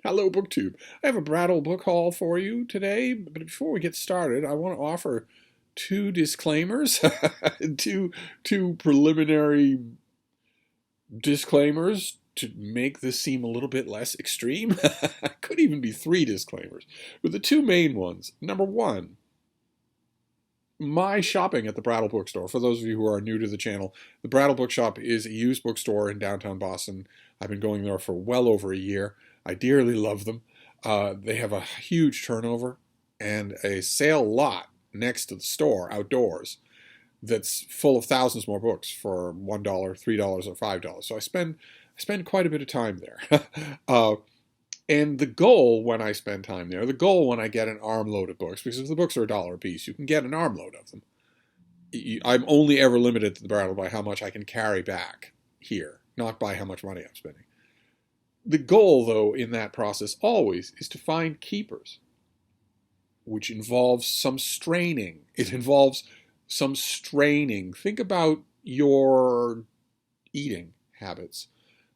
Hello, BookTube. I have a Brattle book haul for you today, but before we get started, I want to offer two disclaimers, two, two preliminary disclaimers to make this seem a little bit less extreme. Could even be three disclaimers, but the two main ones. Number one, my shopping at the Brattle bookstore. For those of you who are new to the channel, the Brattle Bookshop is a used bookstore in downtown Boston. I've been going there for well over a year. I dearly love them. They have a huge turnover and a sale lot next to the store outdoors that's full of thousands more books for $1, $3, or $5. So I spend quite a bit of time there. And the goal when I spend time there, the goal when I get an armload of books, because if the books are $1 a piece, you can get an armload of them. I'm only ever limited to the Brattle by how much I can carry back here, not by how much money I'm spending. The goal, though, in that process always is to find keepers, which involves some straining. It involves some straining. Think about your eating habits,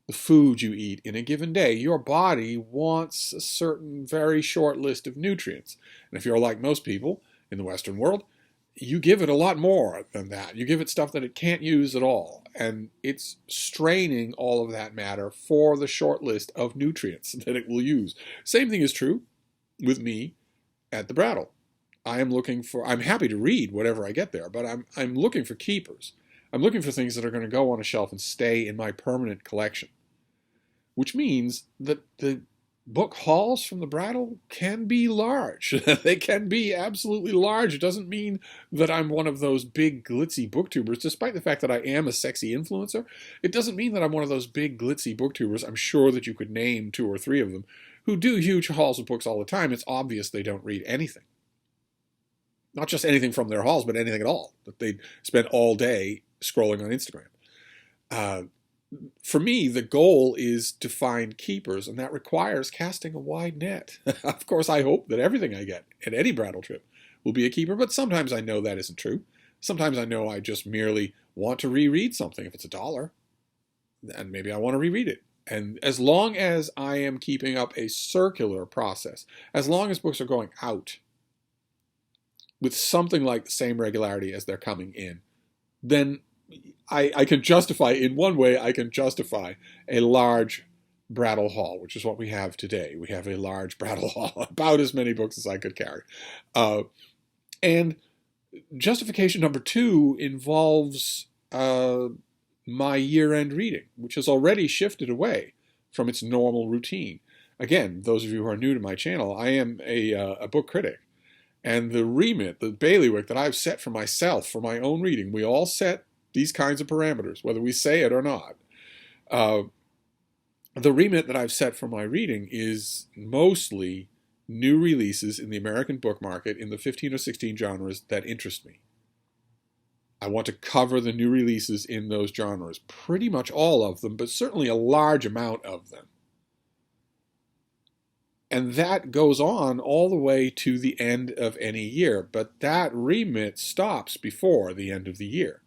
the food you eat in a given day. Your body wants a certain very short list of nutrients. And if you're like most people in the Western world, you give it a lot more than that. You give it stuff that it can't use at all. And it's straining all of that matter for the short list of nutrients that it will use. Same thing is true with me at the Brattle. I'm happy to read whatever I get there, but I'm looking for keepers. I'm looking for things that are going to go on a shelf and stay in my permanent collection. Which means that the book hauls from the Brattle can be large. They can be absolutely large. It doesn't mean that I'm one of those big glitzy booktubers, despite the fact that I am a sexy influencer. It doesn't mean that I'm one of those big glitzy booktubers. I'm sure that you could name two or three of them who do huge hauls of books all the time. It's obvious they don't read anything. Not just anything from their hauls, but anything at all. That they spend all day scrolling on Instagram. For me, the goal is to find keepers, and that requires casting a wide net. Of course, I hope that everything I get at any Brattle trip will be a keeper, but sometimes I know that isn't true. Sometimes I know I just merely want to reread something. If it's $1, then maybe I want to reread it. And as long as I am keeping up a circular process, as long as books are going out with something like the same regularity as they're coming in, then I can justify, in one way, I can justify a large Brattle haul, which is what we have today. We have a large Brattle haul, about as many books as I could carry. And justification number two involves my year-end reading, which has already shifted away from its normal routine. Again, those of you who are new to my channel, I am a book critic. And the remit, the bailiwick that I've set for myself, for my own reading, we all set these kinds of parameters, whether we say it or not. The remit that I've set for my reading is mostly new releases in the American book market in the 15 or 16 genres that interest me. I want to cover the new releases in those genres, pretty much all of them, but certainly a large amount of them. And that goes on all the way to the end of any year, but that remit stops before the end of the year.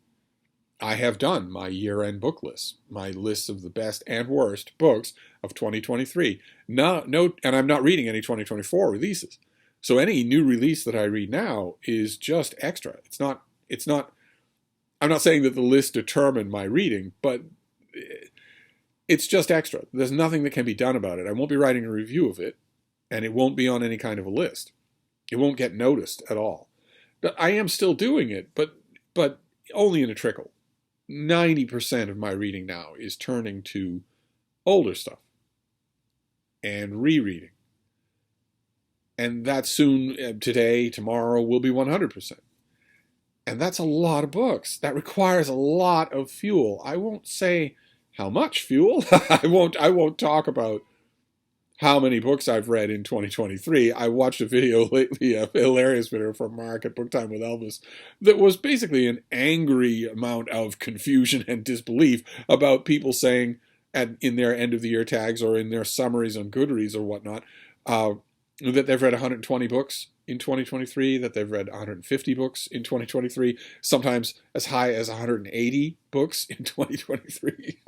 I have done my year-end book list, my list of the best and worst books of 2023. And I'm not reading any 2024 releases. So any new release that I read now is just extra. I'm not saying that the list determined my reading, but it's just extra. There's nothing that can be done about it. I won't be writing a review of it, and it won't be on any kind of a list. It won't get noticed at all. But I am still doing it, but only in a trickle. 90% of my reading now is turning to older stuff and rereading. And that soon, today, tomorrow, will be 100%. And that's a lot of books. That requires a lot of fuel. I won't say how much fuel. I won't talk about how many books I've read in 2023. I watched a video lately, a hilarious video from Mark at Book Time with Elvis, that was basically an angry amount of confusion and disbelief about people saying in their end of the year tags or in their summaries on Goodreads or whatnot, that they've read 120 books in 2023, that they've read 150 books in 2023, sometimes as high as 180 books in 2023.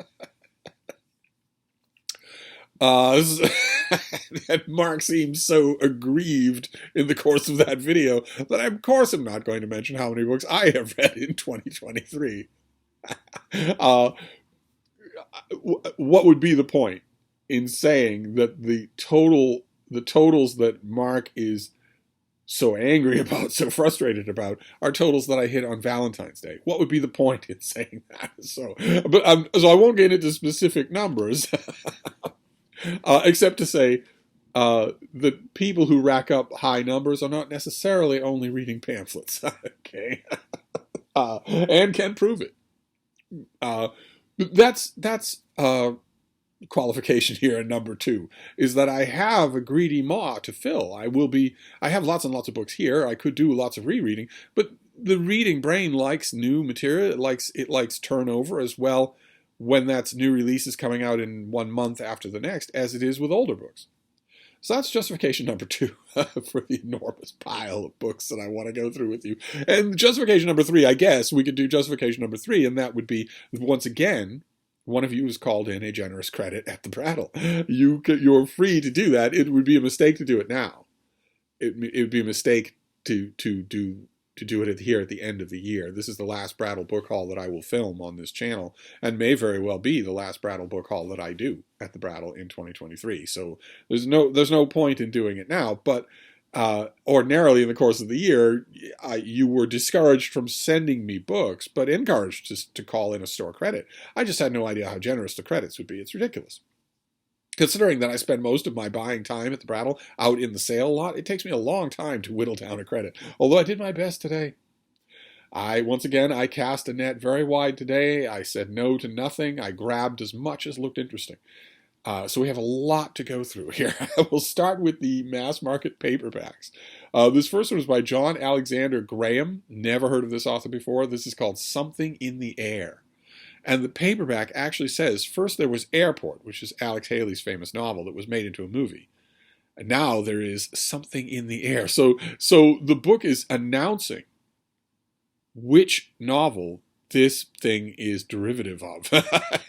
And Mark seems so aggrieved in the course of that video that I, of course, am not going to mention how many books I have read in 2023. uh, what would be the point in saying that the totals that Mark is so angry about, so frustrated about, are totals that I hit on Valentine's Day? What would be the point in saying that? So I won't get into specific numbers, except to say the people who rack up high numbers are not necessarily only reading pamphlets, okay, and can prove it. That's qualification here. And number two is that I have a greedy maw to fill. I have lots and lots of books here. I could do lots of rereading, but the reading brain likes new material. It likes turnover as well when that's new releases coming out in 1 month after the next, as it is with older books. So that's justification number two for the enormous pile of books that I want to go through with you. And justification number three, I guess we could do justification number three, and that would be, once again, one of you has called in a generous credit at the Brattle. You're free to do that. It would be a mistake to do it now. It would be a mistake to do it here at the end of the year. This is the last Brattle book haul that I will film on this channel, and may very well be the last Brattle book haul that I do at the Brattle in 2023. So there's no point in doing it now. But ordinarily in the course of the year, you were discouraged from sending me books, but encouraged to call in a store credit. I just had no idea how generous the credits would be. It's ridiculous. Considering that I spend most of my buying time at the Brattle out in the sale lot, it takes me a long time to whittle down a credit. Although I did my best today. Once again, I cast a net very wide today. I said no to nothing. I grabbed as much as looked interesting. So we have a lot to go through here. We'll start with the mass market paperbacks. This first one is by John Alexander Graham. Never heard of this author before. This is called Something in the Air. And the paperback actually says, first there was Airport, which is Alex Haley's famous novel that was made into a movie. And now there is Something in the Air. So the book is announcing which novel this thing is derivative of.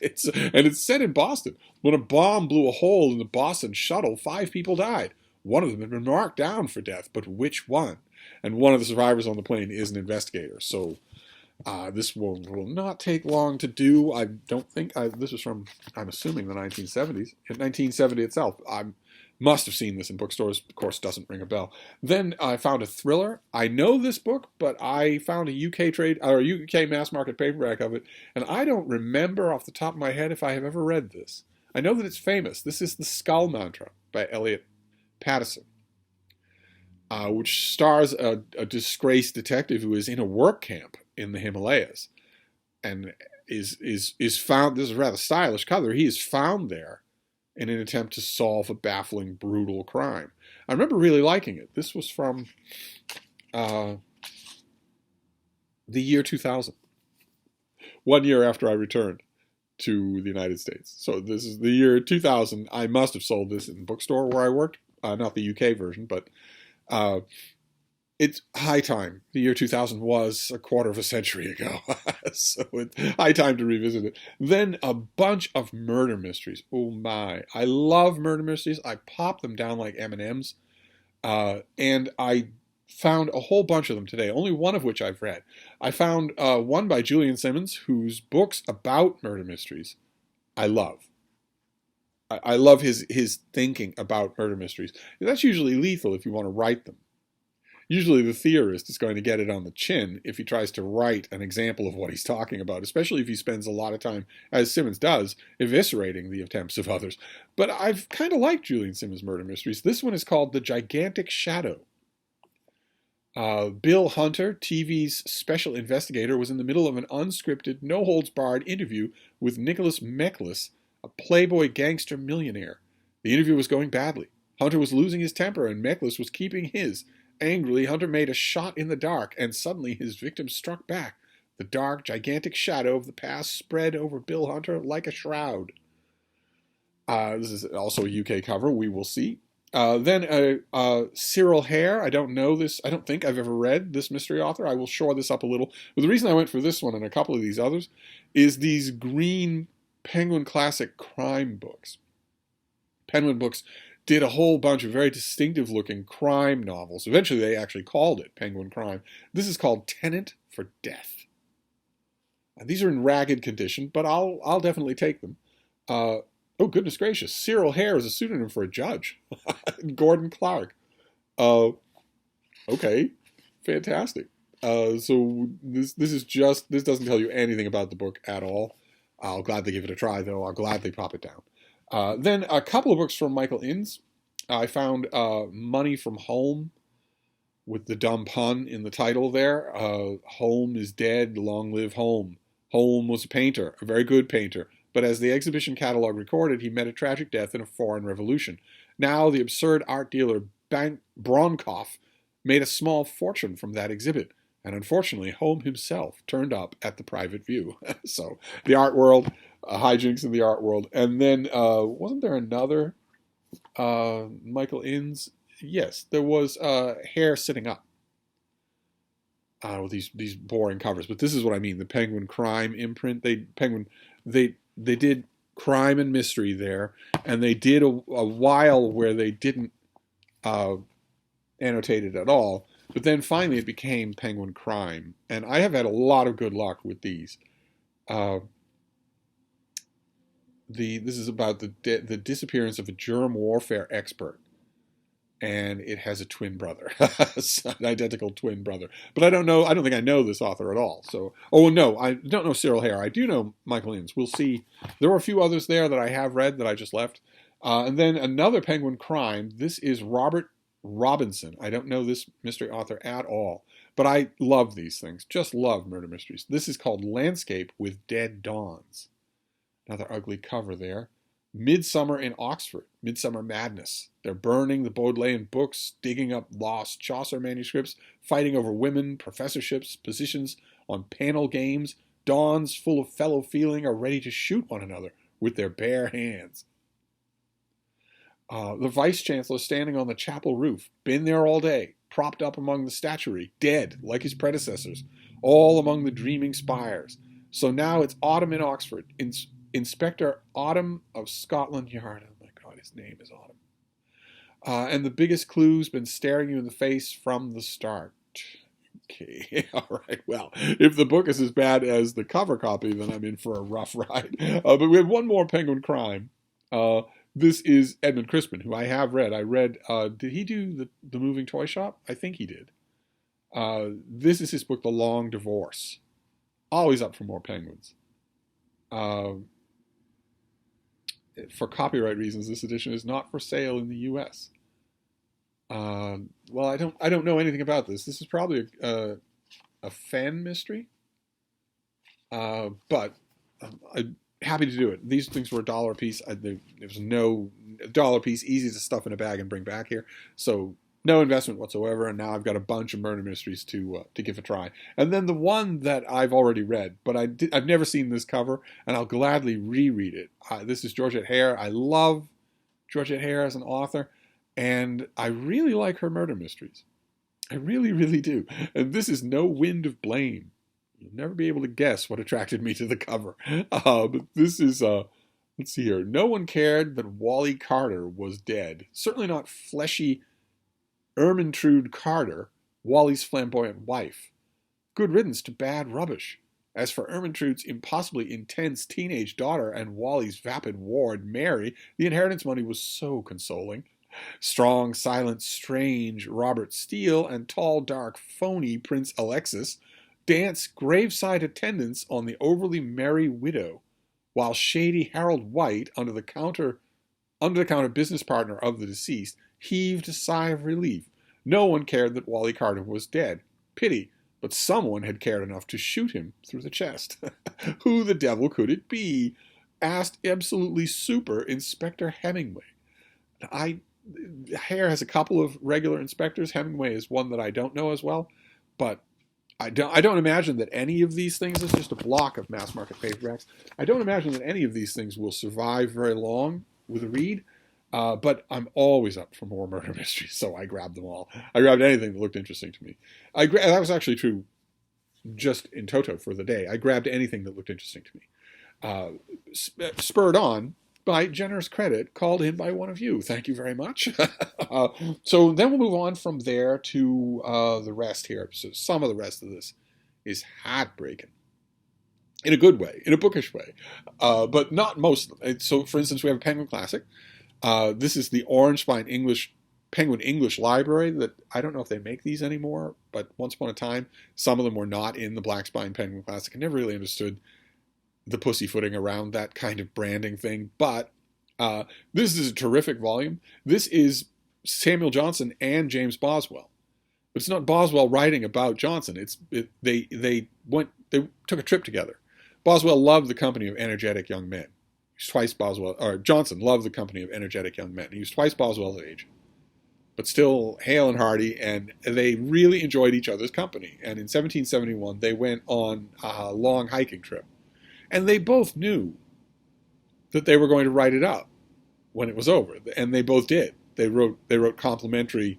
It's set in Boston. When a bomb blew a hole in the Boston shuttle, 5 people died. One of them had been marked down for death, but which one? And one of the survivors on the plane is an investigator. So this will not take long to do. I don't think this was from, I'm assuming, the 1970s. In 1970 itself. I must have seen this in bookstores. Of course, doesn't ring a bell. Then I found a thriller. I know this book, but I found a UK mass market paperback of it, and I don't remember off the top of my head if I have ever read this. I know that it's famous. This is The Skull Mantra by Elliot Pattison, which stars a disgraced detective who is in a work camp in the Himalayas, and is found. This is a rather stylish cover. He is found there in an attempt to solve a baffling, brutal crime. I remember really liking it. This was from the year 2000, 1 year after I returned to the United States. So this is the year 2000. I must have sold this in the bookstore where I worked, not the UK version, but it's high time. The year 2000 was a quarter of a century ago, so it's high time to revisit it. Then a bunch of murder mysteries. Oh my. I love murder mysteries. I pop them down like M&Ms, and I found a whole bunch of them today, only one of which I've read. I found one by Julian Simmons, whose books about murder mysteries I love. I love his thinking about murder mysteries. That's usually lethal if you want to write them. Usually the theorist is going to get it on the chin if he tries to write an example of what he's talking about, especially if he spends a lot of time, as Simmons does, eviscerating the attempts of others. But I've kind of liked Julian Simmons' murder mysteries. This one is called The Gigantic Shadow. Bill Hunter, TV's special investigator, was in the middle of an unscripted, no-holds-barred interview with Nicholas Meklis, a playboy gangster millionaire. The interview was going badly. Hunter was losing his temper, and Meklis was keeping his. Angrily, Hunter made a shot in the dark, and suddenly his victim struck back. The dark, gigantic shadow of the past spread over Bill Hunter like a shroud. This is also a UK cover. We will see. Then Cyril Hare. I don't know this. I don't think I've ever read this mystery author. I will shore this up a little. But the reason I went for this one and a couple of these others is these green Penguin Classic crime books. Penguin Books did a whole bunch of very distinctive-looking crime novels. Eventually, they actually called it Penguin Crime. This is called Tenant for Death. These are in ragged condition, but I'll definitely take them. Oh, goodness gracious. Cyril Hare is a pseudonym for a judge. Gordon Clark. Okay. Fantastic. So this doesn't tell you anything about the book at all. I'll gladly give it a try, though. I'll gladly pop it down. Then a couple of books from Michael Innes. I found Money from Home, with the dumb pun in the title there. Home is dead, long live Home. Home was a painter, a very good painter, but as the exhibition catalog recorded, he met a tragic death in a foreign revolution. Now the absurd art dealer Bronkoff made a small fortune from that exhibit, and unfortunately Home himself turned up at the private view. So the art world, hijinks in the art world. And then wasn't there another Michael Innes? Yes, there was Hare Sitting Up. With these boring covers, but this is what I mean. The Penguin Crime imprint. They did crime and mystery there, and they did a while where they didn't annotate it at all. But then finally it became Penguin Crime, and I have had a lot of good luck with these. This is about the disappearance of a germ warfare expert. And it has a twin brother, an identical twin brother. But I don't think I know this author at all. So, no, I don't know Cyril Hare. I do know Michael Innes. We'll see. There were a few others there that I have read that I just left. And then another Penguin Crime. This is Robert Robinson. I don't know this mystery author at all. But I love these things. Just love murder mysteries. This is called Landscape with Dead Dawns. Another ugly cover there. Midsummer in Oxford, Midsummer Madness. They're burning the Bodleian books, digging up lost Chaucer manuscripts, fighting over women, professorships, positions on panel games. Dawns full of fellow feeling are ready to shoot one another with their bare hands. The vice-chancellor standing on the chapel roof, been there all day, propped up among the statuary, dead, like his predecessors, all among the dreaming spires. So now it's autumn in Oxford. Inspector Autumn of Scotland Yard. Oh my God, his name is Autumn. And the biggest clue's been staring you in the face from the start. Okay, all right. Well, if the book is as bad as the cover copy, then I'm in for a rough ride. But we have one more Penguin Crime. This is Edmund Crispin, who I have read. I read, did he do the Moving Toy Shop? I think he did. This is his book, The Long Divorce. Always up for more Penguins. For copyright reasons, this edition is not for sale in the U.S. Well, I don't know anything about this. This is probably a fan mystery, but I'm happy to do it. These things were $1 a piece. There was no $1 a piece, easy to stuff in a bag and bring back here. So no investment whatsoever, and now I've got a bunch of murder mysteries to give a try. And then the one that I've already read, but I've never seen this cover, and I'll gladly reread it. This is Georgette Hare. I love Georgette Hare as an author, and I really like her murder mysteries. I really, really do. And this is No Wind of Blame. You'll never be able to guess what attracted me to the cover. But this is, let's see here. No one cared that Wally Carter was dead. Certainly not fleshy Ermintrude Carter, Wally's flamboyant wife. Good riddance to bad rubbish. As for Ermintrude's impossibly intense teenage daughter and Wally's vapid ward, Mary, the inheritance money was so consoling. Strong, silent, strange Robert Steele and tall, dark, phony Prince Alexis dance graveside attendance on the overly merry widow, while shady Harold White, under the counter business partner of the deceased, heaved a sigh of relief. No one cared that Wally Carter was dead. Pity, but someone had cared enough to shoot him through the chest. Who the devil could it be? Asked absolutely super Inspector Hemingway. Hare has a couple of regular inspectors. Hemingway is one that I don't know as well, but I don't imagine that any of these things, it's just a block of mass market paperbacks. I don't imagine that any of these things will survive very long with a read. But I'm always up for more murder mysteries, so I grabbed them all. I grabbed anything that looked interesting to me. That was actually true just in toto for the day. I grabbed anything that looked interesting to me. Spurred on, by generous credit, called in by one of you. Thank you very much. So then we'll move on from there to the rest here. So some of the rest of this is heartbreaking. In a good way, in a bookish way, but not most of them. So, for instance, we have a Penguin Classic. This is the Orange Spine Penguin English Library. That I don't know if they make these anymore, but once upon a time, some of them were not in the Black Spine Penguin Classic. I never really understood the pussyfooting around that kind of branding thing, but this is a terrific volume. This is Samuel Johnson and James Boswell. But it's not Boswell writing about Johnson. They took a trip together. Boswell loved the company of energetic young men. Johnson loved the company of energetic young men. He was twice Boswell's age, but still hale and hearty, and they really enjoyed each other's company. And in 1771, they went on a long hiking trip. And they both knew that they were going to write it up when it was over, and they both did. They wrote complimentary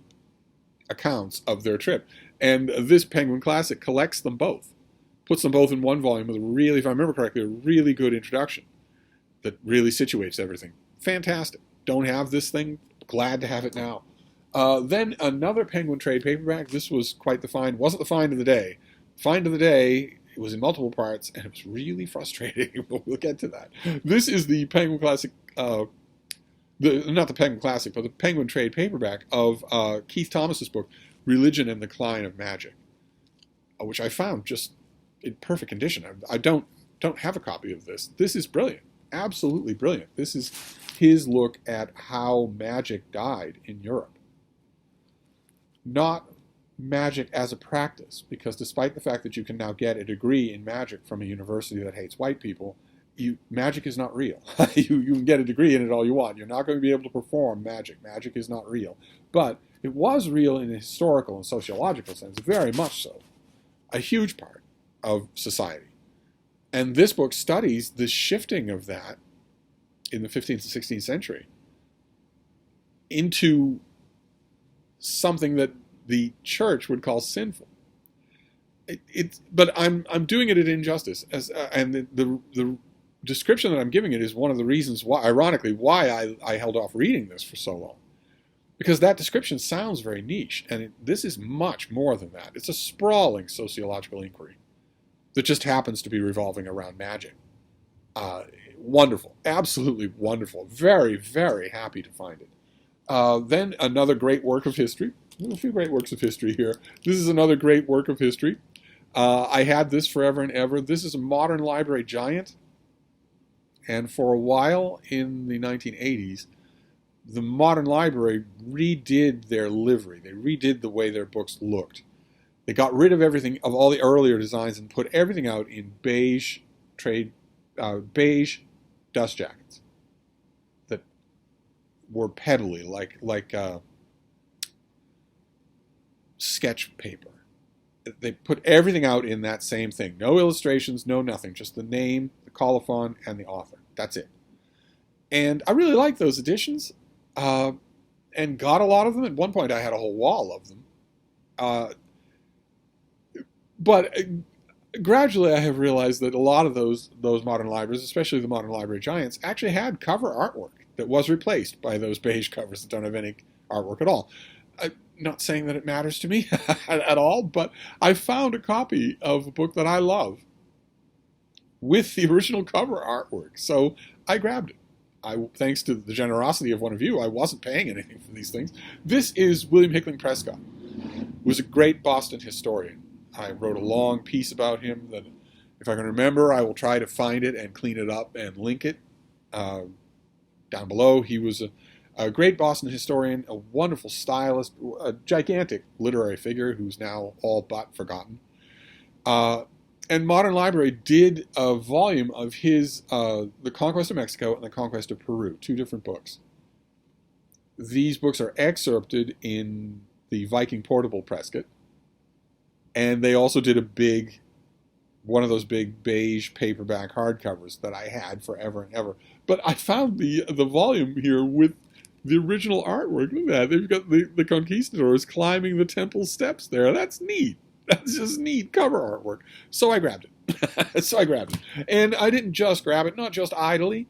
accounts of their trip, and this Penguin Classic collects them both, puts them both in one volume with if I remember correctly, a really good introduction that really situates everything. Fantastic. Don't have this thing. Glad to have it now. Then another Penguin trade paperback. This was quite the find. Wasn't the find of the day. Find of the day. It was in multiple parts, and it was really frustrating. We'll get to that. This is the Penguin Classic, not the Penguin Classic, but the Penguin trade paperback of Keith Thomas's book, Religion and the Decline of Magic, which I found just in perfect condition. I don't have a copy of this. This is brilliant, absolutely brilliant. This is his look at how magic died in Europe. Not magic as a practice, because despite the fact that you can now get a degree in magic from a university that hates white people, magic is not real. You can get a degree in it all you want. You're not going to be able to perform magic. Magic is not real. But it was real in a historical and sociological sense, very much so. A huge part of society. And this book studies the shifting of that in the 15th and 16th century into something that the church would call sinful. But I'm doing it at injustice, and the description that I'm giving it is one of the reasons why, ironically, why I held off reading this for so long, because that description sounds very niche, and this is much more than that. It's a sprawling sociological inquiry that just happens to be revolving around magic. Wonderful, absolutely wonderful. Very, very happy to find it. Then another great work of history. A few great works of history here. This is another great work of history. I had this forever and ever. This is a modern library giant. And for a while in the 1980s, the modern library redid their livery. They redid the way their books looked. They got rid of everything, of all the earlier designs, and put everything out in beige dust jackets that were pebbly, like sketch paper. They put everything out in that same thing. No illustrations, no nothing. Just the name, the colophon, and the author. That's it. And I really liked those editions, and got a lot of them. At one point, I had a whole wall of them. But gradually, I have realized that a lot of those modern libraries, especially the modern library giants, actually had cover artwork that was replaced by those beige covers that don't have any artwork at all. Not saying that it matters to me at all, but I found a copy of a book that I love with the original cover artwork, so I grabbed it. Thanks to the generosity of one of you, I wasn't paying anything for these things. This is William Hickling Prescott, who was a great Boston historian. I wrote a long piece about him that, if I can remember, I will try to find it and clean it up and link it down below. He was a great Boston historian, a wonderful stylist, a gigantic literary figure who's now all but forgotten. And Modern Library did a volume of his The Conquest of Mexico and The Conquest of Peru, two different books. These books are excerpted in the Viking Portable Prescott. And they also did one of those big beige paperback hardcovers that I had forever and ever. But I found the volume here with the original artwork. Look at that. They've got the conquistadors climbing the temple steps there. That's neat. That's just neat cover artwork. So I grabbed it. And I didn't just grab it, not just idly.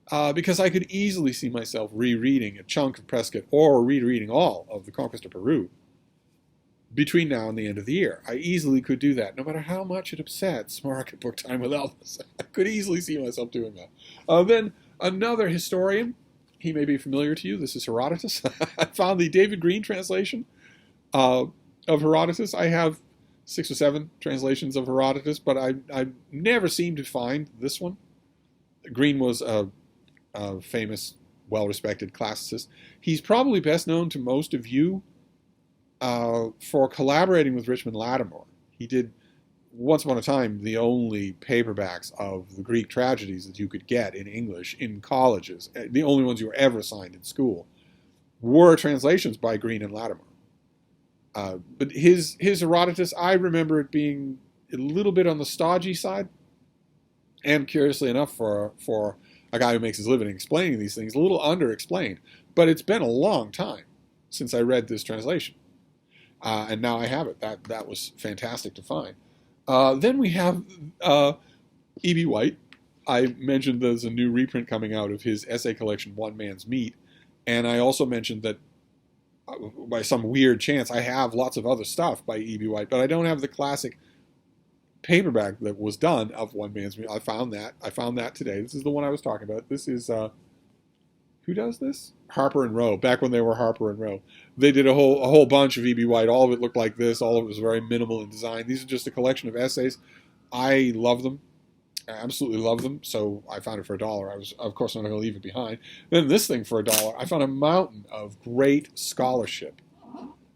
because I could easily see myself rereading a chunk of Prescott or rereading all of The Conquest of Peru between now and the end of the year. I easily could do that, no matter how much it upsets Market Book Time with Elvis. I could easily see myself doing that. Then another historian, he may be familiar to you. This is Herodotus. I found the David Green translation of Herodotus. I have 6 or 7 translations of Herodotus, but I never seemed to find this one. Green was a famous, well-respected classicist. He's probably best known to most of you for collaborating with Richmond Lattimore. He did, once upon a time, the only paperbacks of the Greek tragedies that you could get in English in colleges. The only ones you were ever assigned in school were translations by Green and Lattimore. But his Herodotus, I remember it being a little bit on the stodgy side, and curiously enough, for a guy who makes his living explaining these things, a little under-explained. But it's been a long time since I read this translation. And now I have it. That was fantastic to find. Then we have E.B. White. I mentioned there's a new reprint coming out of his essay collection, One Man's Meat. And I also mentioned that by some weird chance, I have lots of other stuff by E.B. White, but I don't have the classic paperback that was done of One Man's Meat. I found that today. This is the one I was talking about. This is who does this? Harper and Row. Back when they were Harper and Row, they did a whole bunch of E.B. White. All of it looked like this. All of it was very minimal in design. These are just a collection of essays. I love them. I absolutely love them. So I found it for $1. I was, of course, not going to leave it behind. Then this thing for $1. I found a mountain of great scholarship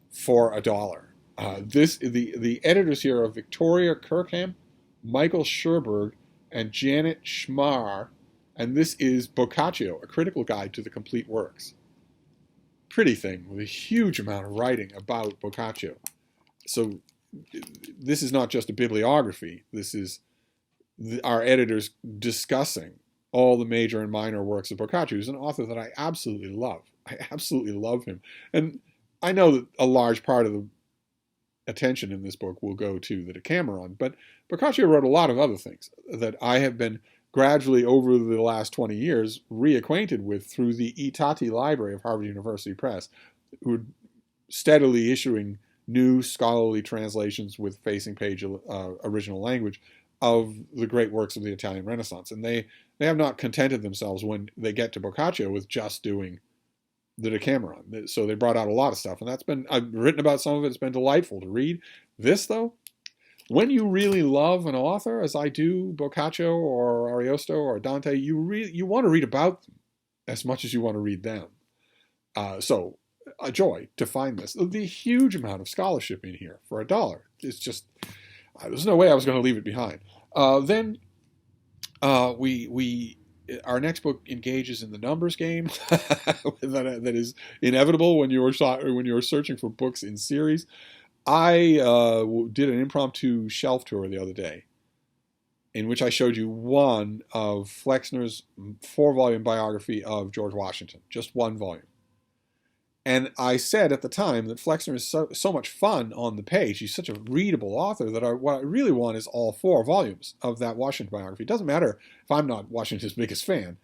for $1. The editors here are Victoria Kirkham, Michael Sherberg, and Janet Schmar, and this is Boccaccio, A Critical Guide to the Complete Works. Pretty thing with a huge amount of writing about Boccaccio. So this is not just a bibliography. This is our editors discussing all the major and minor works of Boccaccio. He's an author that I absolutely love. I absolutely love him. And I know that a large part of the attention in this book will go to the Decameron, but Boccaccio wrote a lot of other things that I have been gradually over the last 20 years reacquainted with through the Itati Library of Harvard University Press, who are steadily issuing new scholarly translations with facing page original language of the great works of the Italian Renaissance. And they have not contented themselves when they get to Boccaccio with just doing the Decameron. So they brought out a lot of stuff, and I've written about some of it. It's been delightful to read. This, though, when you really love an author, as I do, Boccaccio or Ariosto or Dante, you want to read about them as much as you want to read them. So a joy to find this. The huge amount of scholarship in here for $1. It's just, there's no way I was going to leave it behind. Then our next book engages in the numbers game that is inevitable when you're searching for books in series. I did an impromptu shelf tour the other day in which I showed you one of Flexner's 4-volume biography of George Washington, just one volume. And I said at the time that Flexner is so much fun on the page. He's such a readable author that what I really want is all 4 volumes of that Washington biography. It doesn't matter if I'm not Washington's biggest fan.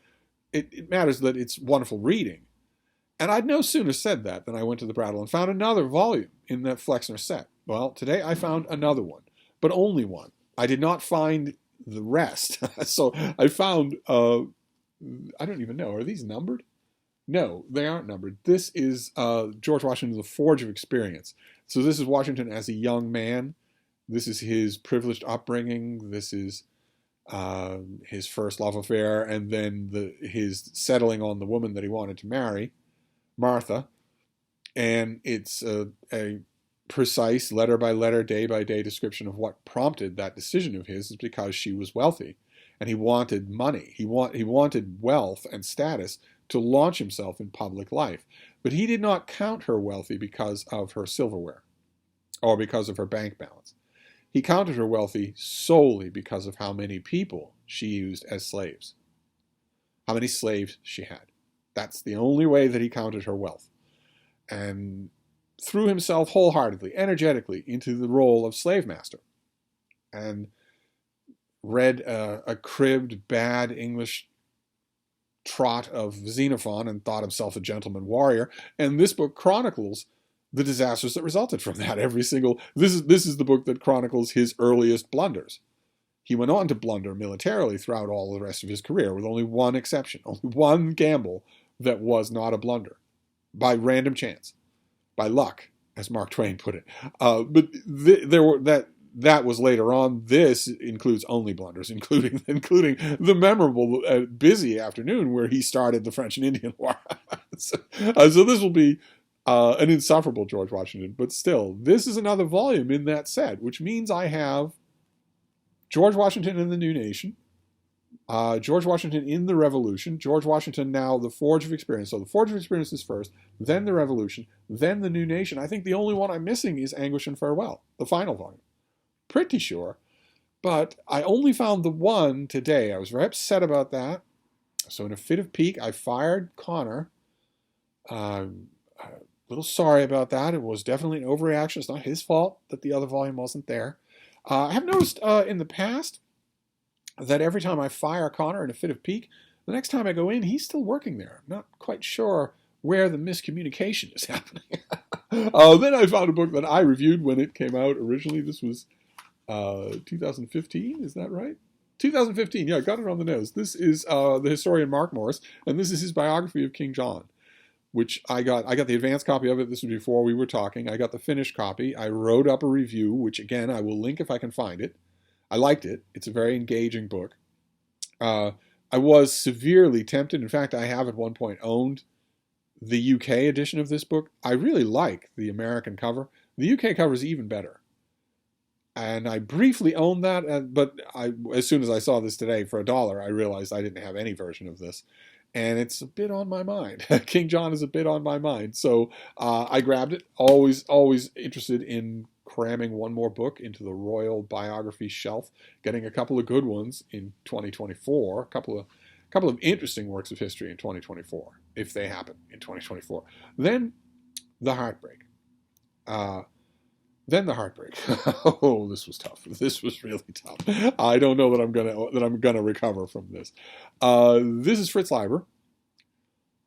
It matters that it's wonderful reading. And I'd no sooner said that than I went to the Brattle and found another volume in that Flexner set. Well, today I found another one, but only one. I did not find the rest. So I found, I don't even know, are these numbered? No, they aren't numbered. This is George Washington, The Forge of Experience. So this is Washington as a young man. This is his privileged upbringing. This is his first love affair, and then his settling on the woman that he wanted to marry, Martha. And it's a precise letter-by-letter, day-by-day description of what prompted that decision of his is because she was wealthy, and he wanted money. He wanted wealth and status to launch himself in public life. But he did not count her wealthy because of her silverware or because of her bank balance. He counted her wealthy solely because of how many people she used as slaves, how many slaves she had. That's the only way that he counted her wealth, and threw himself wholeheartedly, energetically into the role of slave master, and read a cribbed, bad English trot of Xenophon and thought himself a gentleman warrior. And this book chronicles the disasters that resulted from that. This is the book that chronicles his earliest blunders. He went on to blunder militarily throughout all the rest of his career, with only one exception, only one gamble that was not a blunder, by random chance, by luck, as Mark Twain put it. That was later on. This includes only blunders, including the memorable busy afternoon where he started the French and Indian War. So this will be an insufferable George Washington, but still, this is another volume in that set, which means I have George Washington and the New Nation, George Washington in the Revolution, George Washington now, the Forge of Experience. So the Forge of Experience is first, then the Revolution, then the New Nation. I think the only one I'm missing is Anguish and Farewell, the final volume. Pretty sure. But I only found the one today. I was very upset about that. So in a fit of pique, I fired Connor. A little sorry about that. It was definitely an overreaction. It's not his fault that the other volume wasn't there. I have noticed in the past that every time I fire Connor in a fit of pique, the next time I go in, he's still working there. I'm not quite sure where the miscommunication is happening. Then I found a book that I reviewed when it came out originally. This was 2015, is that right? 2015, yeah, got it on the nose. This is the historian Mark Morris, and this is his biography of King John, which I got the advanced copy of it. This was before we were talking. I got the finished copy. I wrote up a review, which again, I will link if I can find it. I liked it. It's a very engaging book. I was severely tempted. In fact, I have at one point owned the UK edition of this book. I really like the American cover. The UK cover is even better. And I briefly owned that, but as soon as I saw this today for $1, I realized I didn't have any version of this. And it's a bit on my mind. King John is a bit on my mind. So I grabbed it. Always interested in cramming one more book into the royal biography shelf, getting a couple of good ones in 2024, a couple of interesting works of history in 2024, if they happen in 2024. Then the heartbreak. Oh, this was tough. This was really tough. I don't know that I'm gonna recover from this. This is Fritz Leiber,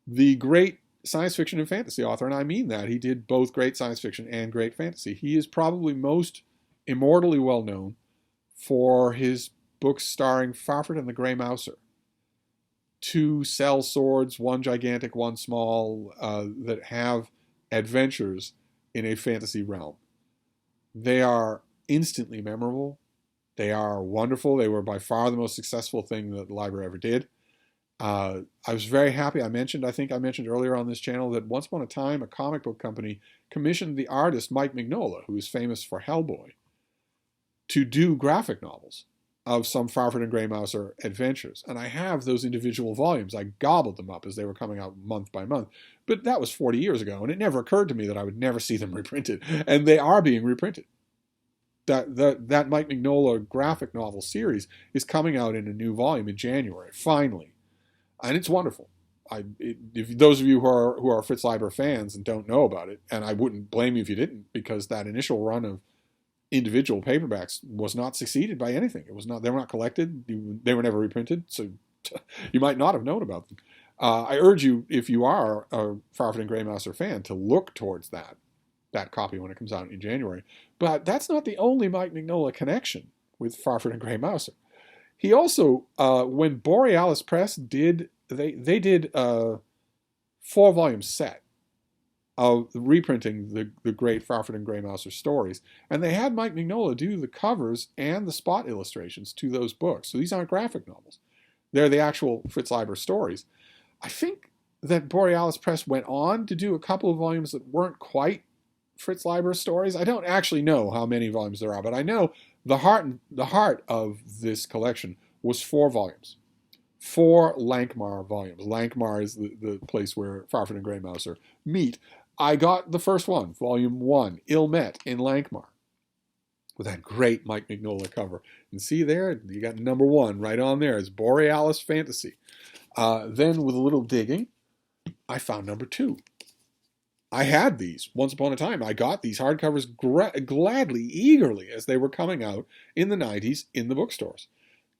the great science fiction and fantasy author, and I mean that. He did both great science fiction and great fantasy. He is probably most immortally well known for his books starring Farfret and the Grey Mouser. Two cell swords, one gigantic, one small, that have adventures in a fantasy realm. They are instantly memorable. They are wonderful. They were by far the most successful thing that the library ever did. I was very happy. I think I mentioned earlier on this channel that once upon a time, a comic book company commissioned the artist Mike Mignola, who is famous for Hellboy, to do graphic novels of some Farfret and Grey Mouser adventures. And I have those individual volumes. I gobbled them up as they were coming out month by month. But that was 40 years ago, and it never occurred to me that I would never see them reprinted. And they are being reprinted. That Mike Mignola graphic novel series is coming out in a new volume in January, finally. And it's wonderful. If those of you who are Fritz Leiber fans and don't know about it, and I wouldn't blame you if you didn't, because that initial run of individual paperbacks was not succeeded by anything. They were not collected. They were never reprinted, so you might not have known about them. I urge you, if you are a Farfret and Grey Mouser fan, to look towards that copy when it comes out in January. But that's not the only Mike Mignola connection with Farfret and Grey Mouser. He also, when Borealis Press did, they did a 4-volume set of reprinting the great Farfret and Grey Mouser stories. And they had Mike Mignola do the covers and the spot illustrations to those books. So these aren't graphic novels. They're the actual Fritz Leiber stories. I think that Borealis Press went on to do a couple of volumes that weren't quite Fritz Leiber stories. I don't actually know how many volumes there are, but I know the heart of this collection was 4 volumes. 4 Lankmar volumes. Lankmar is the place where Farfret and Grey Mouser meet. I got the first one, volume 1, Ill Met in Lankmar, with that great Mike Mignola cover. And see there, you got number 1 right on there. It's Borealis Fantasy. Then with a little digging, I found number 2. I had these once upon a time. I got these hardcovers gladly, eagerly, as they were coming out in the 90s in the bookstores.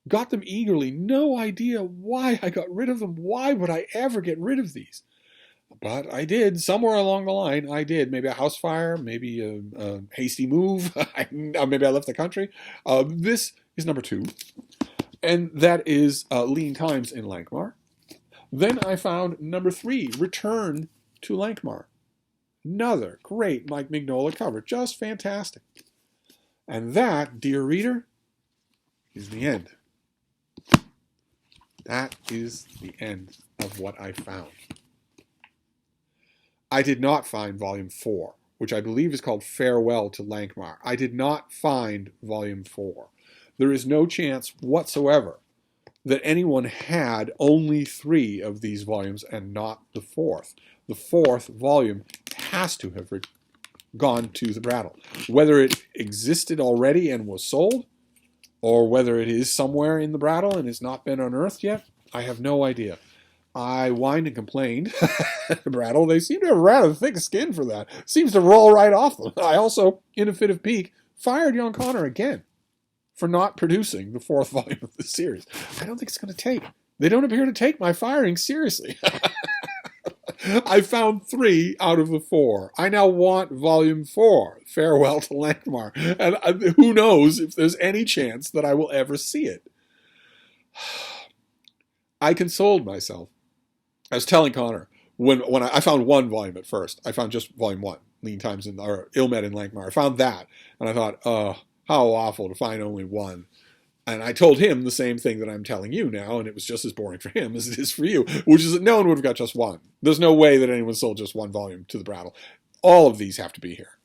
got them eagerly, no idea why I got rid of them. Why would I ever get rid of these? But I did. Somewhere along the line, I did. Maybe a house fire, maybe a hasty move. Maybe I left the country. This is number 2, and that is Lean Times in Lankhmar. Then I found number 3, Return to Lankhmar. Another great Mike Mignola cover. Just fantastic. And that, dear reader, is the end. That is the end of what I found. I did not find Volume 4, which I believe is called Farewell to Lankhmar. I did not find Volume 4. There is no chance whatsoever that anyone had only 3 of these volumes and not the 4th. The 4th volume has to have gone to the Brattle. Whether it existed already and was sold, or whether it is somewhere in the Brattle and has not been unearthed yet, I have no idea. I whined and complained. Brattle, they seem to have rather thick skin for that. Seems to roll right off them. I also, in a fit of pique, fired young Connor again for not producing the 4th volume of the series. I don't think it's going to take. They don't appear to take my firing seriously. I found 3 out of the 4. I now want Volume 4, Farewell to Lankhmar. And who knows if there's any chance that I will ever see it. I consoled myself. I was telling Connor, when I found 1 volume at first. I found just Volume 1, Lean Times or Ilmet in Lankhmar. I found that, and I thought, how awful to find only 1. And I told him the same thing that I'm telling you now, and it was just as boring for him as it is for you, which is that no one would have got just 1. There's no way that anyone sold just 1 volume to the Brattle. All of these have to be here.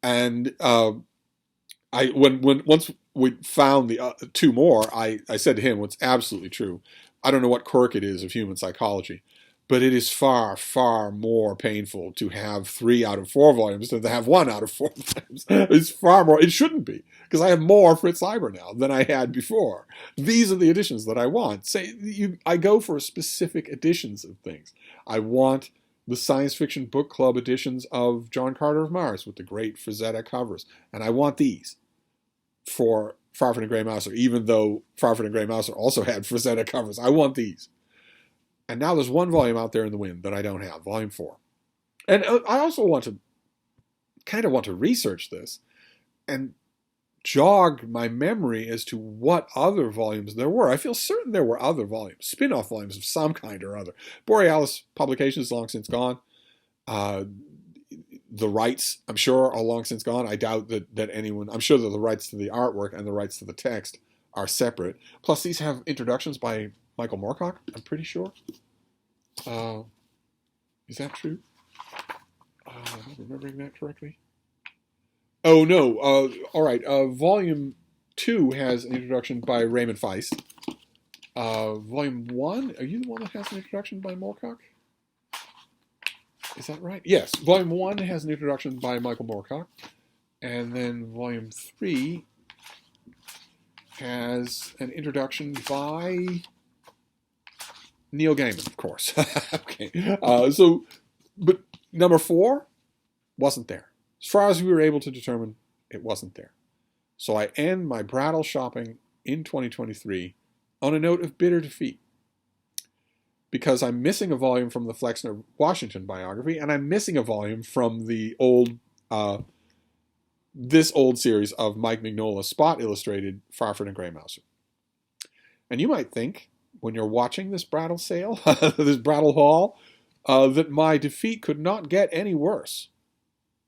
And once we found the 2 more, I said to him, what's absolutely true, I don't know what quirk it is of human psychology, but it is far, far more painful to have 3 out of 4 volumes than to have 1 out of 4 volumes. It's far more. It shouldn't be, because I have more Fritz Leiber now than I had before. These are the editions that I want. I go for specific editions of things. I want the science fiction book club editions of John Carter of Mars with the great Frazetta covers, and I want these for Farford and Grey Mouser, even though Farford and Grey Mouser also had Frazetta covers. I want these. And now there's 1 volume out there in the wind that I don't have, Volume 4. And I also want to research this and jog my memory as to what other volumes there were. I feel certain there were other volumes, spin-off volumes of some kind or other. Borealis Publications long since gone. The rights, I'm sure, are long since gone. I doubt that anyone, I'm sure that the rights to the artwork and the rights to the text are separate. Plus, these have introductions by Michael Moorcock, I'm pretty sure. Is that true? Am I remembering that correctly? Oh, no. All right. Volume 2 has an introduction by Raymond Feist. Volume 1, are you the one that has an introduction by Moorcock? Is that right? Yes. Volume 1 has an introduction by Michael Moorcock. And then Volume 3 has an introduction by Neil Gaiman, of course. Okay. But number 4 wasn't there. As far as we were able to determine, it wasn't there. So I end my Brattle shopping in 2023 on a note of bitter defeat, because I'm missing a volume from the Flexner Washington biography, and I'm missing a volume from the this old series of Mike Mignola spot illustrated Farford and Grey Mouser. And you might think, when you're watching this Brattle sale, this Brattle haul, that my defeat could not get any worse.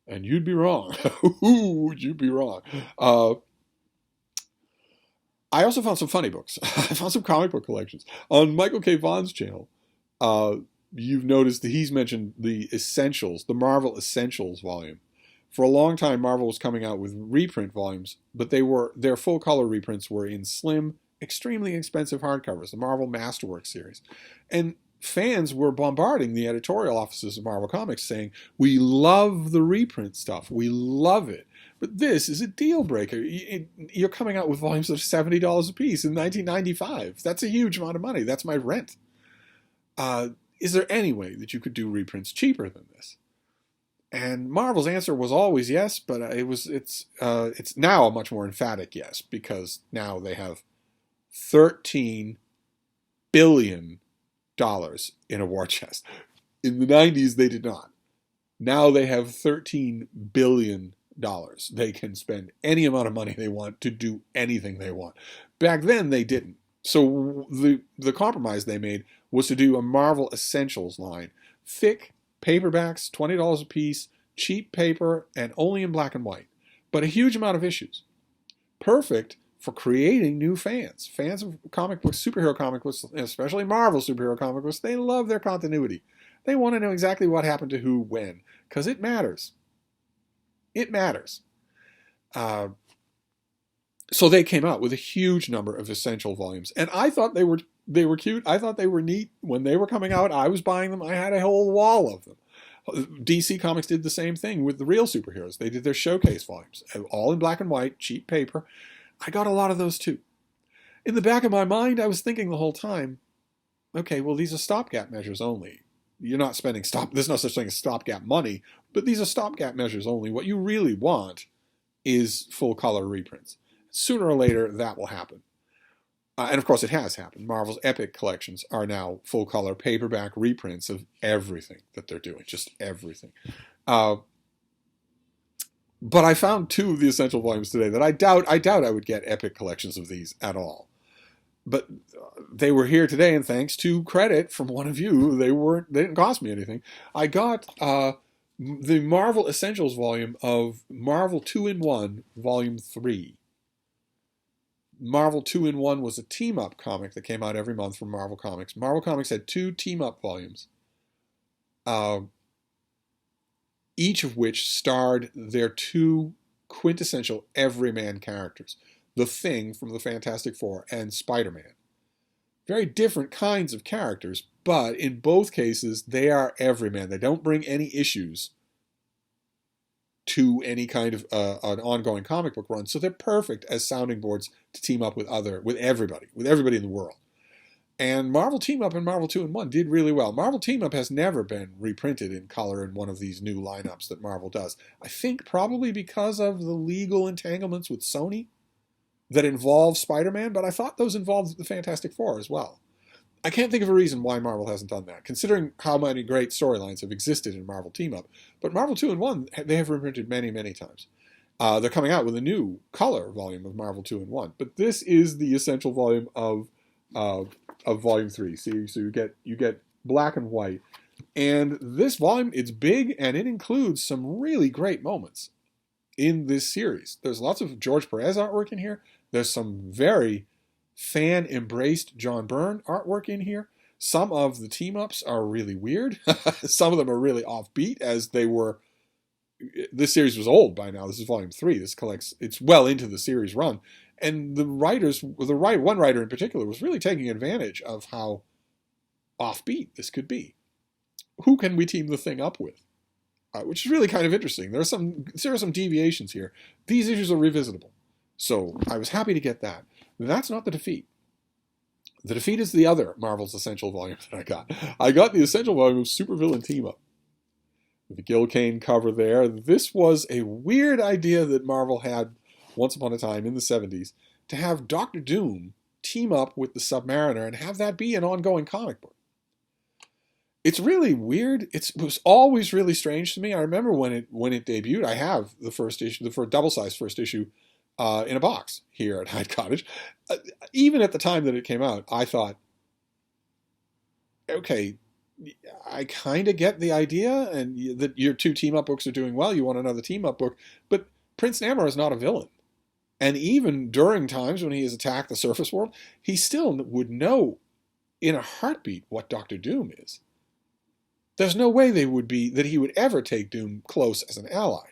And you'd be wrong. You'd be wrong. I also found some funny books. I found some comic book collections. On Michael K. Vaughn's channel, you've noticed that he's mentioned the Essentials, the Marvel Essentials volume. For a long time, Marvel was coming out with reprint volumes, but their full-color reprints were in slim, extremely expensive hardcovers, the Marvel Masterworks series. And fans were bombarding the editorial offices of Marvel Comics saying, we love the reprint stuff. We love it. But this is a deal breaker. You're coming out with volumes of $70 a piece in 1995. That's a huge amount of money. That's my rent. Is there any way that you could do reprints cheaper than this? And Marvel's answer was always yes, but it's now a much more emphatic yes, because now they have $13 billion in a war chest. In the 90s, they did not. Now they have $13 billion. They can spend any amount of money they want to do anything they want. Back then, they didn't. So the compromise they made was to do a Marvel Essentials line. Thick paperbacks, $20 a piece, cheap paper, and only in black and white. But a huge amount of issues. Perfect for creating new fans. Fans of comic books, superhero comic books, especially Marvel superhero comic books, they love their continuity. They want to know exactly what happened to who when, because it matters. It matters. So they came out with a huge number of essential volumes, and I thought they were cute. I thought they were neat. When they were coming out, I was buying them. I had a whole wall of them. DC Comics did the same thing with the real superheroes. They did their showcase volumes, all in black and white, cheap paper. I got a lot of those too. In the back of my mind, I was thinking the whole time, okay, well, these are stopgap measures only. You're not spending there's no such thing as stopgap money, but these are stopgap measures only. What you really want is full color reprints. Sooner or later, that will happen. And of course, it has happened. Marvel's Epic collections are now full color paperback reprints of everything that they're doing, just everything. But I found two of the essential volumes today that I doubt I would get Epic collections of these at all. But they were here today, and thanks to credit from one of you, they didn't cost me anything. I got the Marvel Essentials volume of Marvel 2-in-1, Volume 3. Marvel 2-in-1 was a team-up comic that came out every month from Marvel Comics. Marvel Comics had 2 team-up volumes, each of which starred their 2 quintessential everyman characters, The Thing from the Fantastic Four and Spider-Man. Very different kinds of characters, but in both cases, they are everyman. They don't bring any issues to any kind of an ongoing comic book run, so they're perfect as sounding boards to team up with everybody in the world. And Marvel Team Up and Marvel 2-in-1 did really well. Marvel Team Up has never been reprinted in color in one of these new lineups that Marvel does. I think probably because of the legal entanglements with Sony that involve Spider-Man, but I thought those involved the Fantastic Four as well. I can't think of a reason why Marvel hasn't done that, considering how many great storylines have existed in Marvel Team Up. But Marvel 2-in-1, they have reprinted many, many times. They're coming out with a new color volume of Marvel 2-in-1. But this is the essential volume of Volume 3. So you get black and white. And this volume, it's big, and it includes some really great moments in this series. There's lots of George Perez artwork in here. There's some very fan-embraced John Byrne artwork in here. Some of the team-ups are really weird. Some of them are really offbeat, as they were... This series was old by now. This is Volume 3. It's well into the series run. And one writer in particular was really taking advantage of how offbeat this could be. Who can we team the Thing up with? Which is really kind of interesting. There are some deviations here. These issues are revisitable. So I was happy to get that. That's not the Defeat. The Defeat is the other Marvel's Essential volume that I got. I got the Essential volume of Supervillain Team Up, with the Gil Kane cover there. This was a weird idea that Marvel had once upon a time in the 70s, to have Doctor Doom team up with the Submariner and have that be an ongoing comic book. It's really weird. It was always really strange to me. I remember when it debuted, I have the first issue, the double-sized first issue, in a box here at Hyde Cottage. Even at the time that it came out, I thought, okay, I kind of get the idea, and that your 2 team-up books are doing well. You want another team-up book, but Prince Namor is not a villain. And even during times when he has attacked the surface world, he still would know in a heartbeat what Doctor Doom is. There's no way that he would ever take Doom close as an ally.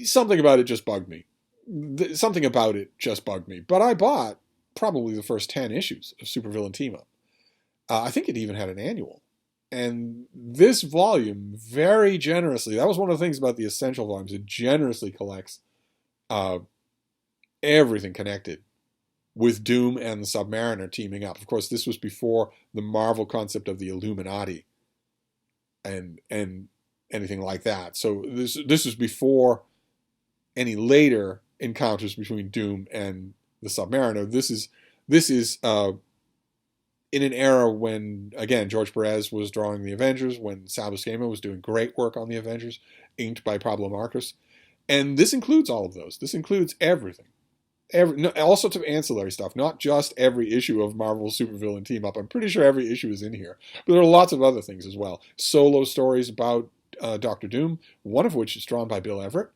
Something about it just bugged me. But I bought probably the first 10 issues of Supervillain Team Up. I think it even had an annual. And this volume, very generously, that was one of the things about the Essential volumes, it generously collects everything connected with Doom and the Submariner teaming up. Of course, this was before the Marvel concept of the Illuminati and anything like that. So this was before any later encounters between Doom and the Submariner. This is in an era when, again, George Perez was drawing the Avengers, when Sal Buscema was doing great work on the Avengers, inked by Pablo Marcos. And this includes all of those. This includes everything. All sorts of ancillary stuff, not just every issue of Marvel's supervillain team up. I'm pretty sure every issue is in here. But there are lots of other things as well. Solo stories about Doctor Doom, one of which is drawn by Bill Everett.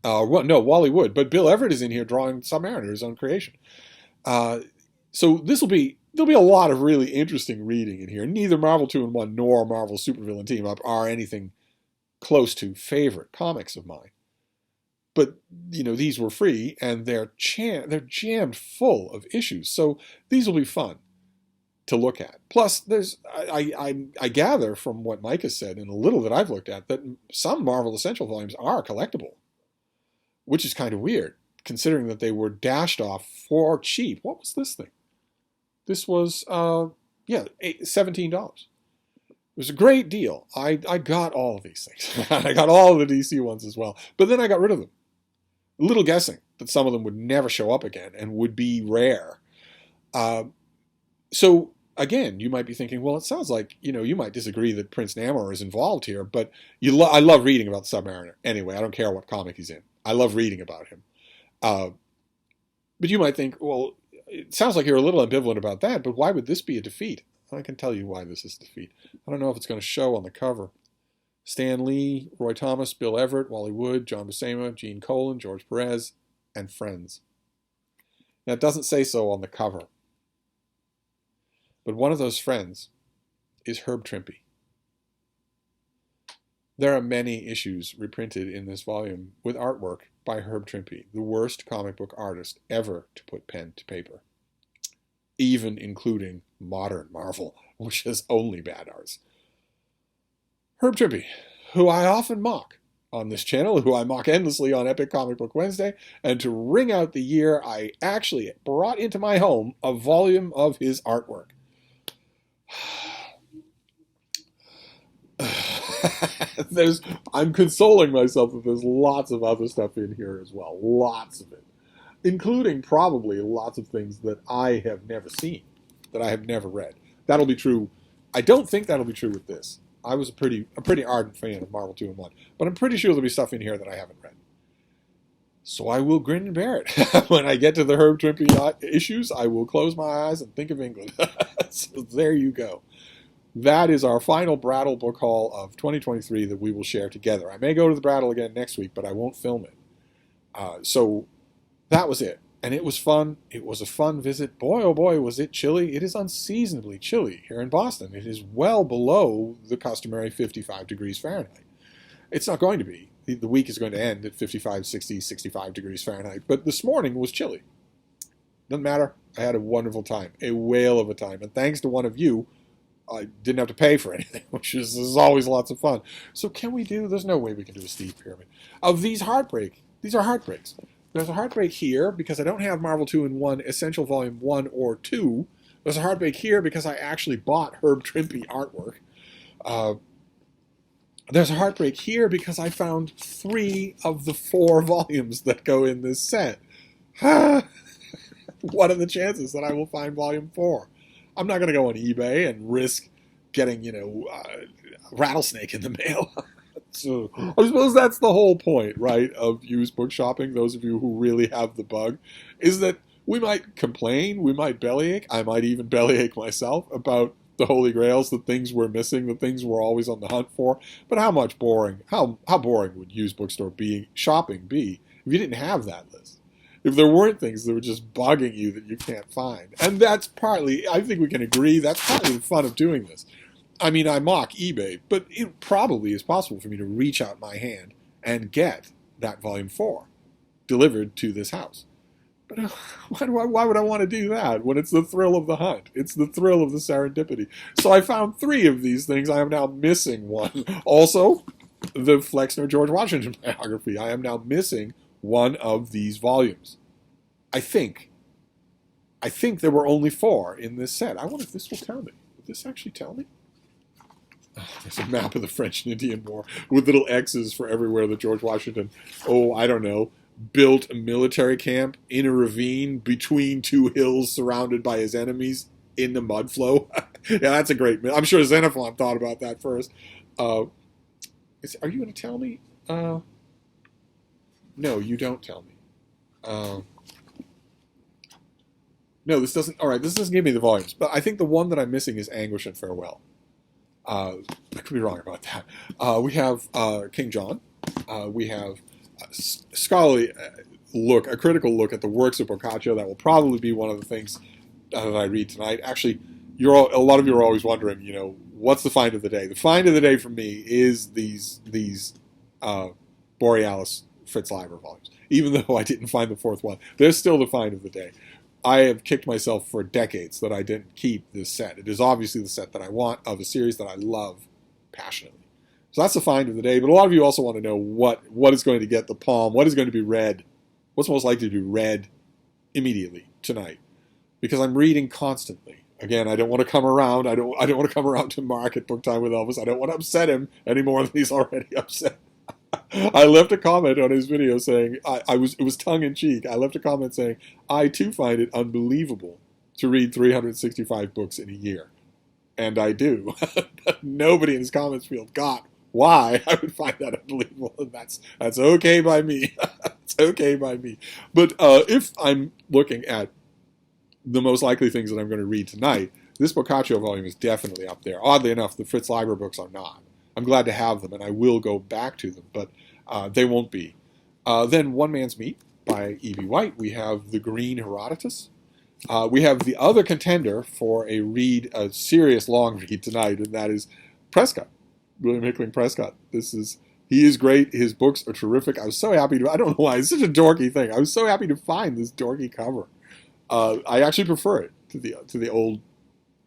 Wally Wood. But Bill Everett is in here drawing Submariner, his own creation. So there'll be a lot of really interesting reading in here. Neither Marvel 2-in-1 nor Marvel Supervillain Team Up are anything close to favorite comics of mine. But, these were free, and they're jammed full of issues. So these will be fun to look at. Plus, I gather from what Mike has said and a little that I've looked at that some Marvel Essential volumes are collectible, which is kind of weird, considering that they were dashed off for cheap. What was this thing? This was, $17. It was a great deal. I got all of these things. I got all of the DC ones as well. But then I got rid of them. A little guessing that some of them would never show up again and would be rare. So, again, you might be thinking, well, it sounds like, you might disagree that Prince Namor is involved here, but I love reading about the Submariner. Anyway, I don't care what comic he's in. I love reading about him. But you might think, well, it sounds like you're a little ambivalent about that, but why would this be a defeat? I can tell you why this is a defeat. I don't know if it's going to show on the cover. Stan Lee, Roy Thomas, Bill Everett, Wally Wood, John Buscema, Gene Colan, George Perez, and friends. Now, it doesn't say so on the cover. But one of those friends is Herb Trimpe. There are many issues reprinted in this volume with artwork by Herb Trimpe, the worst comic book artist ever to put pen to paper, even including modern Marvel, which has only bad arts. Herb Trimpe, who I often mock on this channel, who I mock endlessly on Epic Comic Book Wednesday, and to ring out the year, I actually brought into my home a volume of his artwork. I'm consoling myself that there's lots of other stuff in here as well. Lots of it. Including probably lots of things that I have never seen, that I have never read. That'll be true. I don't think that'll be true with this. I was a pretty ardent fan of Marvel 2-in-1, but I'm pretty sure there'll be stuff in here that I haven't read. So I will grin and bear it. When I get to the Herb Trimpe issues, I will close my eyes and think of England. So there you go. That is our final Brattle book haul of 2023 that we will share together. I may go to the Brattle again next week, but I won't film it. So that was it. And it was fun. It was a fun visit. Boy, oh boy, was it chilly. It is unseasonably chilly here in Boston. It is well below the customary 55 degrees Fahrenheit. It's not going to be. The week is going to end at 55, 60, 65 degrees Fahrenheit. But this morning was chilly. Doesn't matter. I had a wonderful time. A whale of a time. And thanks to one of you, I didn't have to pay for anything, which is always lots of fun. So there's no way we can do a Steve Pyramid. Of these are heartbreaks. There's a heartbreak here because I don't have Marvel 2-in-1 Essential Volume 1 or 2. There's a heartbreak here because I actually bought Herb Trimpe artwork. There's a heartbreak here because I found 3 of the 4 volumes that go in this set. What are the chances that I will find Volume 4? I'm not going to go on eBay and risk getting, a rattlesnake in the mail. So I suppose that's the whole point, right, of used book shopping. Those of you who really have the bug, is that we might complain, we might bellyache, I might even bellyache myself about the Holy Grails, the things we're missing, the things we're always on the hunt for. But how boring would used bookstore shopping be if you didn't have that list? If there weren't things that were just bugging you that you can't find. And that's partly, I think we can agree, that's partly the fun of doing this. I mean, I mock eBay, but it probably is possible for me to reach out my hand and get that Volume 4 delivered to this house. But why would I want to do that when it's the thrill of the hunt? It's the thrill of the serendipity. So I found 3 of these things. I am now missing one. Also, the Flexner George Washington biography. I am now missing one of these volumes. I think there were only 4 in this set. I wonder if this will tell me. Would this actually tell me? Oh, there's a map of the French and Indian War with little X's for everywhere that George Washington, I don't know, built a military camp in a ravine between two hills surrounded by his enemies in the mud flow. Yeah, that's a great. I'm sure Xenophon thought about that first. Uh, are you going to tell me? No, you don't tell me. Uh, no, this doesn't. All right, this doesn't give me the volumes, but I think the one that I'm missing is Anguish and Farewell. I could be wrong about that. We have King John. We have scholarly look, a critical look at the works of Boccaccio. That will probably be one of the things that I read tonight. Actually, a lot of you are always wondering, what's the find of the day? The find of the day for me is these Borealis Fritz Leiber volumes. Even though I didn't find the fourth one, they're still the find of the day. I have kicked myself for decades that I didn't keep this set. It is obviously the set that I want of a series that I love passionately. So that's the find of the day. But a lot of you also want to know what is going to get the palm, what is going to be read, what's most likely to be read immediately tonight. Because I'm reading constantly. Again, I don't want to come around. I don't want to come around to Mark at Book Time with Elvis. I don't want to upset him any more than he's already upset. I left a comment on his video saying, it was tongue-in-cheek. I left a comment saying, I too find it unbelievable to read 365 books in a year. And I do. But nobody in his comments field got why I would find that unbelievable. And that's okay by me. It's okay by me. But if I'm looking at the most likely things that I'm going to read tonight, this Boccaccio volume is definitely up there. Oddly enough, the Fritz Leiber books are not. I'm glad to have them, and I will go back to them, but they won't be. Then One Man's Meat by E.B. White. We have The Green Herodotus. We have the other contender for a serious long read tonight, and that is Prescott, William Hickling Prescott. He is great. His books are terrific. I was so happy I don't know why, it's such a dorky thing. I was so happy to find this dorky cover. I actually prefer it to the old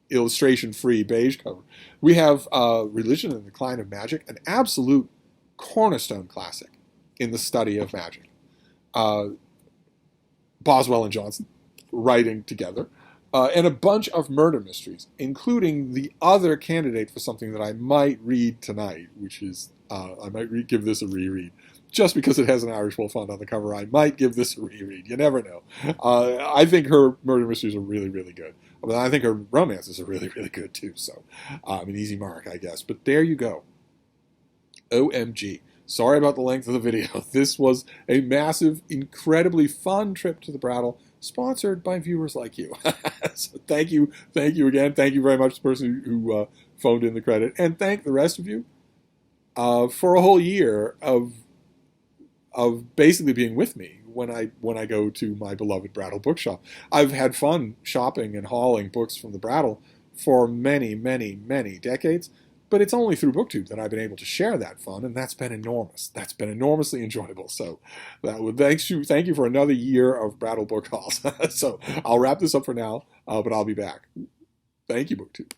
illustration-free beige cover. We have Religion and the Decline of Magic, an absolute cornerstone classic in the study of magic. Boswell and Johnson writing together, and a bunch of murder mysteries, including the other candidate for something that I might read tonight, which is, I might give this a reread. Just because it has an Irish Wolf on the cover, I might give this a reread. You never know. I think her murder mysteries are really, really good. But I think her romances are really, really good too. So, an easy mark, I guess. But there you go. OMG. Sorry about the length of the video. This was a massive, incredibly fun trip to the Brattle, sponsored by viewers like you. So thank you again. Thank you very much to the person who phoned in the credit. And thank the rest of you for a whole year of basically being with me when I go to my beloved Brattle Bookshop. I've had fun shopping and hauling books from the Brattle for many, many, many decades, but it's only through BookTube that I've been able to share that fun, and that's been enormous. That's been enormously enjoyable. So thank you for another year of Brattle book hauls. So I'll wrap this up for now, but I'll be back. Thank you, BookTube.